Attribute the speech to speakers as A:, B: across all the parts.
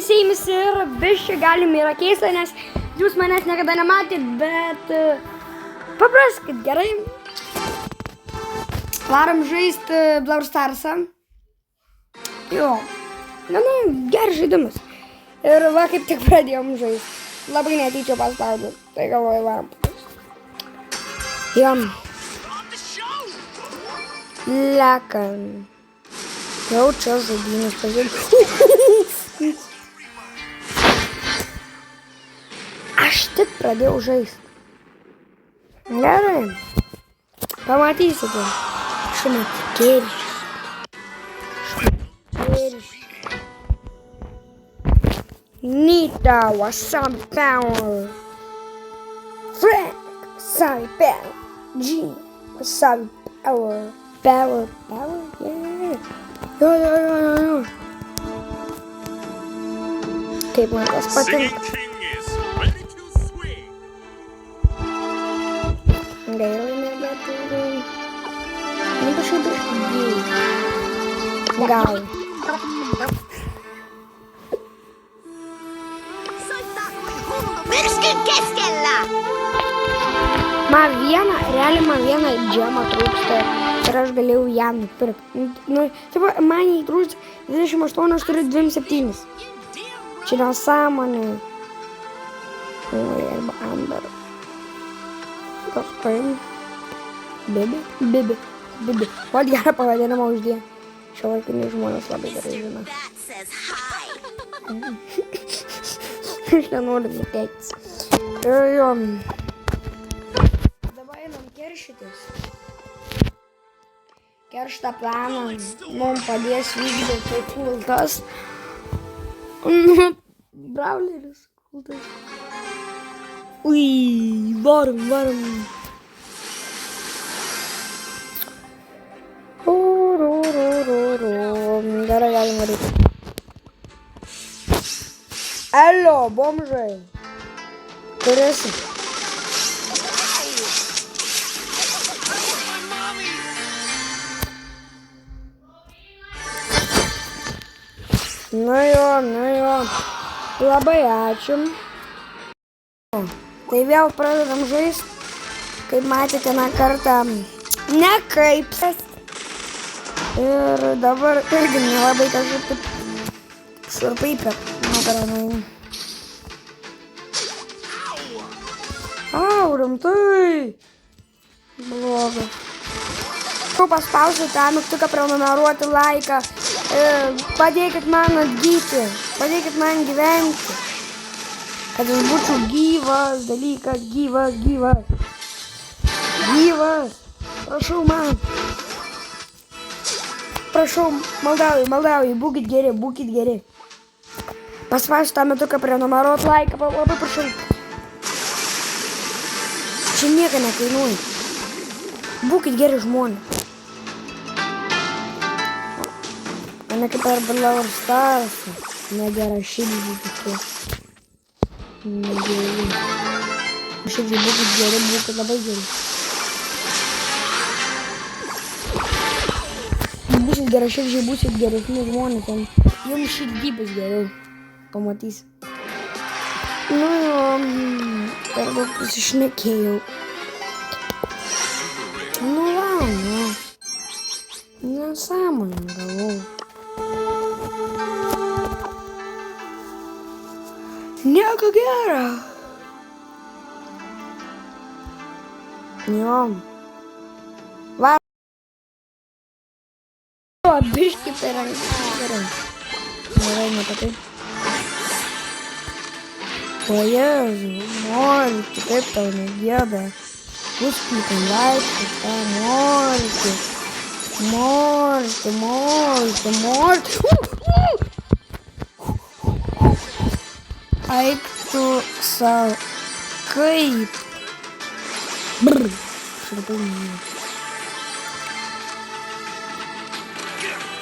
A: Seimis ir biškai galime yra keista, nes jūs manęs niekada nematėt, bet papraskit, gerai. Varom žaisti Brawl Starsą. Jo, geras žaidimas. Ir va, kaip tik pradėjom žaisti. Labai netyčia paspaudžiu, tai galvoju, varom. Jom. Lekam. Jau čia žaidimas pažiūrėjau. Aš tik pradėjau žaisti. Gerai. Pamatysite. Šumatikėriškas. Nita, wasabi power. Frank, wasabi power. G, wasabi power. Power, yeah. Yo. Kaip man tas patinka. Gaila nebeturiu. Kažkaip išgėjau. Gal.
B: Myrskyn keskellä!
A: Man vieną džemą trūksta ir aš galėjau ją nupirkti. Man jį trūksta 28, aš turiu 27. Čia nesąmonė. Arba Amber. Kas paim? Bibi. Vat gerą pavadinimą uždėjo. Šiuolaikiniai žmonės labai gerai žino. Aš nenoriu nuteiktis. Jo. Dabar einam keršytis. Kerštą planą mums padės vykdyti kultas. Brawleris kultas. Ui, varom. Gerai, galim varyti. Alio, bomžai. Kur esi? Nu jo. Labai ačiū. Tai vėl pradedam žaisti. Kaip matėte na kartą. Ne kaip. Ir dabar irgi nelabai kažkaip taip šurpai per nugaranai. Au, rimtai. Bloga. Jau paspausiu tą mygtuką prenumeruoti laiką. Padėkit man atgyti. Padėkit man gyventi. Kad aš būčiau gyvas dalykas. Gyvas. Prašau man. Prašau, maldauju, būkit geri. Paspausiu tą mygtuką prenumeruoti laiką, labai prašau. Čia nieko nekainuoja. Būkit geri žmonės. Mane kaip per Brawl Starsą. Negera širdžiai tokie. Negeri. Širdžiai būkit geri, būkit labai geri. Būsit gera širdžiai, būsit geresni žmonės. Jums širdį bus geriau. Pamatys. Nu jo, per daug prisišnekėjau. Nu va. Nesąmonė galvau. Nieko gero. Jo. Va. Biški per anksti. Gerai, nepatai. O Jėzau, morti, kaip tau negėda. Pusplykim vaikščiai, tą morti. Eik tu savo. Kaip? Brr. Šarpai mėgė.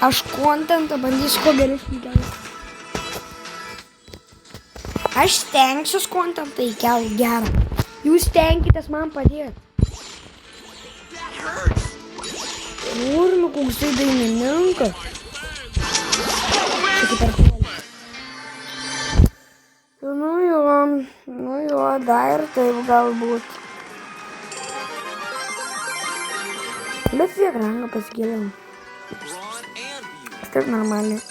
A: Aš kontentą bandysiu ko geresnį kelti. Aš stengsiuos kontentą įkelti gerą. Jūs stenkitės man padėti. Urnu, koksai dainininkas. Čia kaip per toli. dar taip galbūt. Bet tiek rangą pasigėliau. Taip normaliai.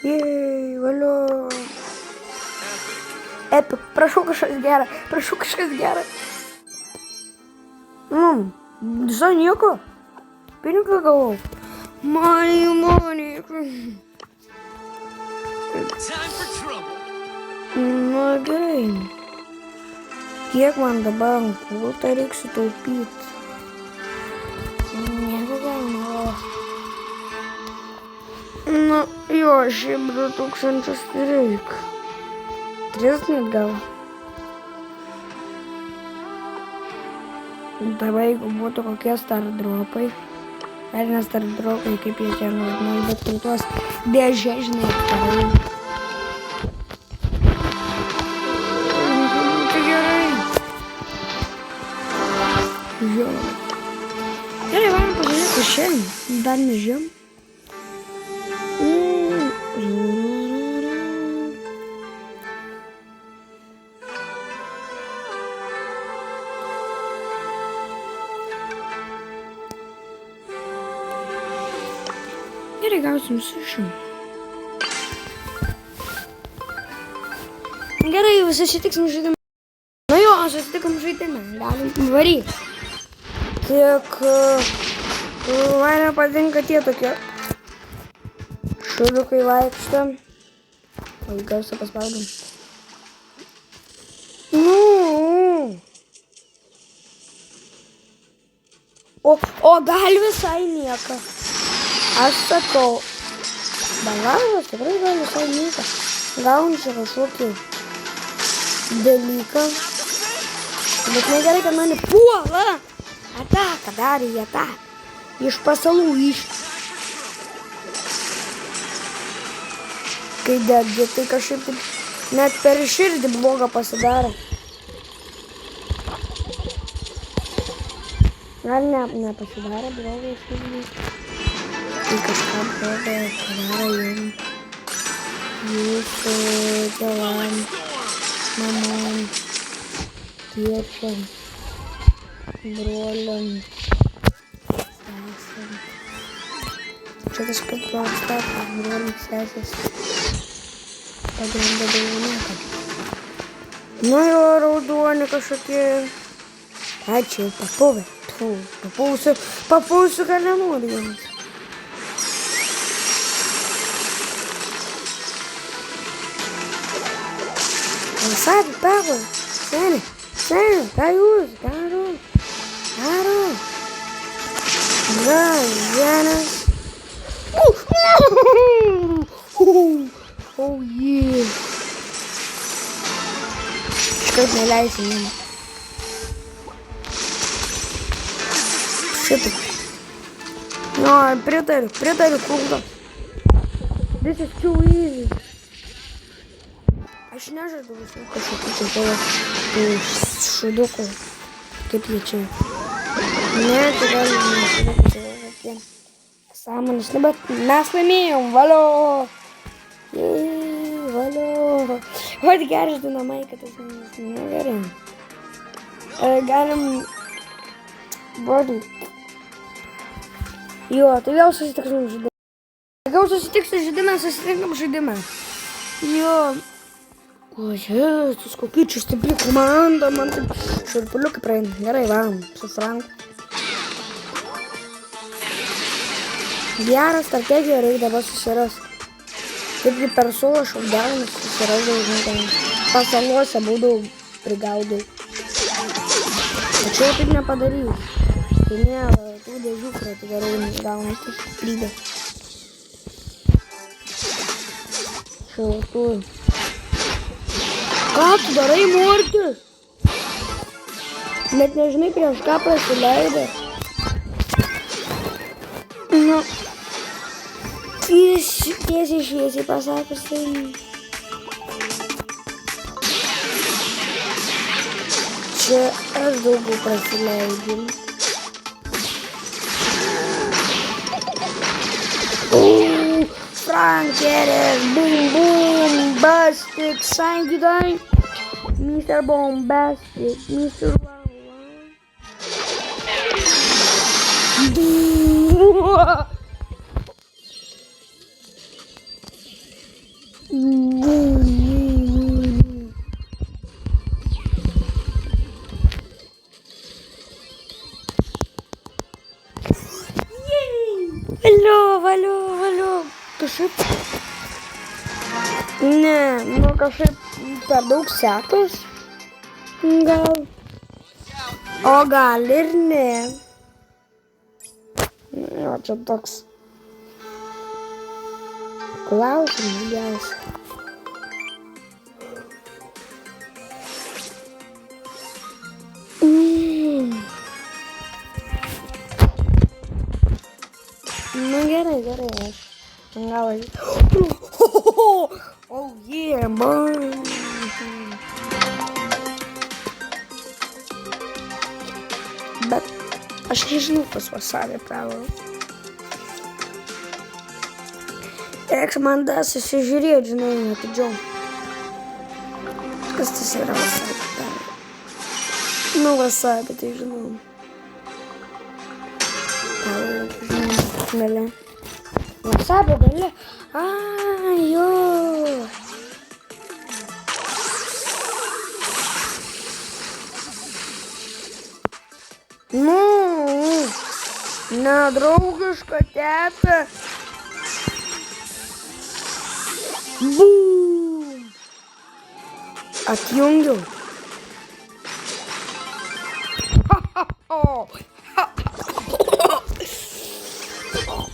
A: Jei, valio. Epic, prašau kažkas gerą, prašau kažkas gerą. Visai nieko. Pinigą gavau. Money. Na gerai. Kiek man dabar ant kulto reiks sutaupyti? Nieko galima. Na jo, šiaip 2000 reik. 3 net gal. Dabar jeigu būtų kokie stardropai. Ar ne stardropai, kaip jie čia vadina, bet tuos dėžė, žinai, tai. Tai gerai. Jo. Gerai, varom pažiūrėti šiandien. Dar nežinom. Gerai, gausim sušim. Gerai, susitiksim žaidimą. Nu jo, susitikom žaidimą. Galim varyt. Tik man nepatinka tie tokie šuliukai vaikšto. O į garsą paspaudom. O gal visai nieko. Aš sakau, balanas tikrai gal visai nieko. Gaunu čia kažkokį dalyką. Bet negerai, kad mane puola. Ataka darė į ataką. Iš pasalų Kai degi, tai kažkaip net per širdį blogą pasidarė. Gal nepasidarė blogą širdį. Tai kažką blogą padarė jūsų tėvam, mamam, tėčiam, broliam, sesėm. Čia kažkaip plaksta, broliam, sesės. Pagrindė daugiau nieko. Nu jo, raudoni kažkokie. Ačiū, papuvę. Papausiu, ką nenori jums. Sabe, pega. Sério, ką jūs? Daro. Gražianas. Oh yeah. Iškart neleisim jam. Šitaip. No, pritariu, kulto. This is too easy. Aš nežadu visų kažkokių čia šudukų. Kaip jie čia. Ne, tai gal nežadu. Sąmonės, bet mes laimėjom, valio. Valio. Vat geras dinamai, kad tas negerai. Galim body. Jo, tai vėl susitiksim žaidimą. Gal susitinkam žaidimą. Jo. O, Jėzus, kokia čia stipri komanda, man taip šurpuliukai praeina. Gerai, varom, su Franku. Gerą strategiją reikia dabar susiras. Taip kaip per solo šaudelį susirasdavau, žinai, pasaluose būdavau, prigaudau. Tačiau taip nepadarysiu. Tai ne, tų dėžių, kurio tai gerai gauna, tai stiprybė. Šautų. Ką tu darai, Mortis? Net nežinai, prieš ką prasileidai. Nu, tiesiai šviesiai pasakius, tai... Čia aš daugiau prasileidžiu. Frank, get it, boom, boom, busted, sanky dang. Mr. Bombastic, Mr. Wow. Valio. Kažkaip. Ne, nu kažkaip per daug sekos. Gal. O gal ir ne. Jo, čia toks klausimas geras. Nu gerai. Gal aš. Oh yeah, man. Bet aš nežinau, kas vasarį pravo. Reiks man dar susižiūrėti, žinai, atidžiau. Kas tas yra vasarį pravo? Nu, vasarį, tai žinau. Gale. Vasarį gale. Jo. Nu, nedraugiška teta. Bum. Atjungiau.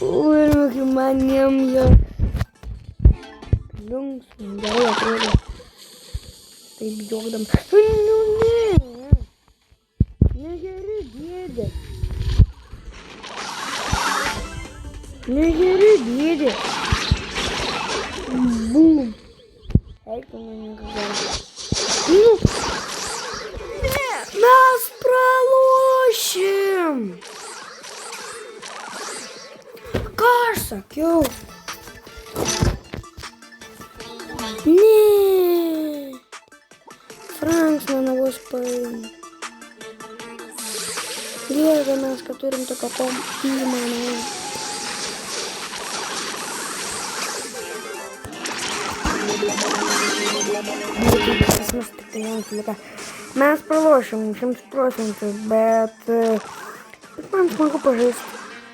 A: Ui, kaip man jam jo. Linksmai, gerai atrodo. Taip juokdam. Nu, ne. Negeri dėdė. Bum. Eik, man gerai. Nu. Ne, mes pralošim. Ką aš sakiau? Ne. Franks mano vos paėmė. Liega mes, kad turim tokią įmonę. Mes pralošim 100%, bet man smagu pažaisti.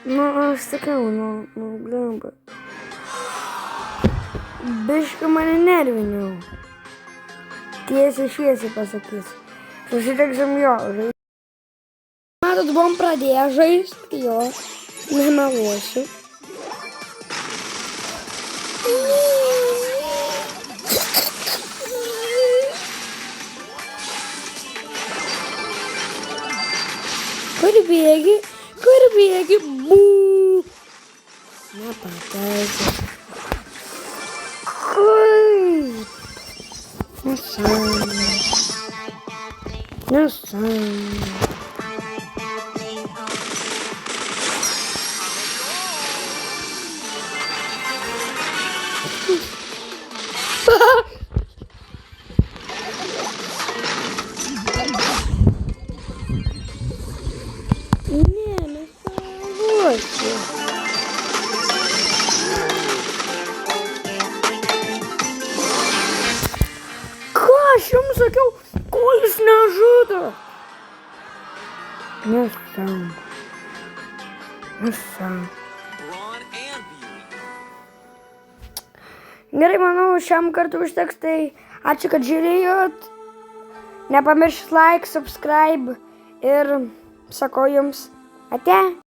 A: Nu, aš sakau, blemba. Biškai mane nerviniau. Tiesiai šviesiai pasakys. Susitiksim jo. Matot, buvom pradėję žaisti, jo. Nemeluosiu. Kur bėgi? Bū. Nepataikė. Kaip? Nesąmonė. Aš jums sakiau, ko jis nežudo. Nesąmonė. Gerai, manau, šiam kartu užteks, tai ačiū, kad žiūrėjot. Nepamirškit like, subscribe ir sakau jums ate.